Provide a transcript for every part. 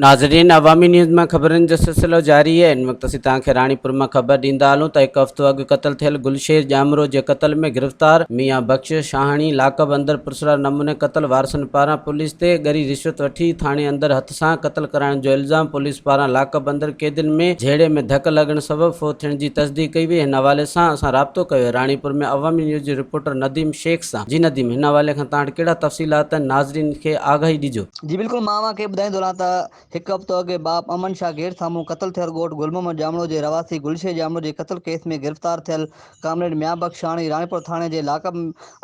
नाज़रीन, अवामी न्यूज़ में ख़बरनि जो सिलसिलो जारी है। इन वक्त असीं तव्हांखे राणीपुर में ख़बर ॾींदा हलूं त हिकु हफ़्तो अॻु क़त्ल थियल गुलशेर जामरो जे क़त्ल में गिरफ़्तार मियां बख़्श शाहणी लाकब अंदर पुरसरार नमूने क़त्ल वारसनि पारां पुलिस ते ॻरी रिश्वत वठी थाणे अंदर हथ सां क़त्ल कराइण जो इल्ज़ाम पुलिस पारां लाकब अंदर कैदियुनि में झेड़े में धक लॻण सबबि फ़ौत थियण जी तस्दीक़ कई वई। हिन हवाले सां असां राब्तो कयो राणीपुर में अवामी न्यूज़ जे रिपोर्टर नदीम शेख सां। जी नदीम, हिन हवाले खां तव्हां वटि कहिड़ा तफ़सीलात आहिनि? नाज़रीन खे आगाही ॾिजो। जी बिल्कुल, मां खे ॿुधाईंदो रहां त हिकु हफ़्तो अॻु बाप अमन शाह गेट साम्हूं क़त्ल थियल ॻोठ गुल मोहम्मद जामड़ो जे रवासी गुलशेर जामड़ो जे क़त्ल केस में गिरफ़्तार थियल कामरेड मियां बख़्श शाहणी राणीपुर थाणे जे लाकब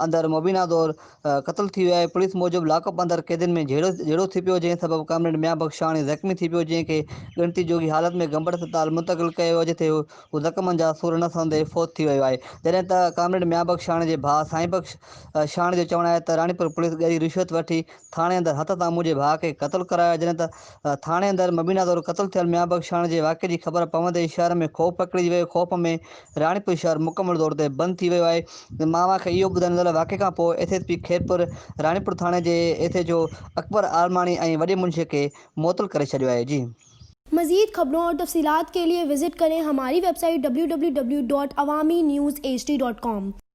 अंदरि मुबीना दौर क़त्ल थी वियो आहे। पुलिस मूजिबि लाकब अंदरि कैदियुनि में झेड़ो थी पियो, जंहिं सबबि कामरेड मियां बख़्श शाहणी ज़ख़्मी थी पियो, जंहिंखे ॻणती जोगी हालत में गंभीर अस्पताल मुंतक़िल कयो वियो, जिथे हू ज़ख़्मनि जा सूर न सहंदे फ़ौत थी वियो आहे। जॾहिं त कामरेड मियां बख़्श शाहणी जे भाउ साईं बख़्श शाहणी जो चवणु आहे त राणीपुर पुलिस ॻरी रिश्वत वठी थाणे अंदरि हथ सां मुंहिंजे भाउ खे क़त्ल करायो। जॾहिं त थाणे अंदरि मुबीना दौर क़त्ल थियल मियां बख़्श शाहणी जे वाक़े जी ख़बर पवंदे ई शहर में ख़ौफ़ पकिड़िजी वियो। ख़ौफ़ में राणीपुर शहर मुकमल तौर ते बंदि थी वियो आहे। मां खे इहो ॿुधाईंदो वाक़े खां पोइ एसएसपी खैरपुर राणीपुर थाणे जे S H O Akbar Alamani ऐं वॾे मुंशी खे मुअतल करे छॾियो आहे। जी मज़ीद खबरों और तफसीलात के लिए विजिट करें हमारी वेबसाइट www.awamiNewsHD.com।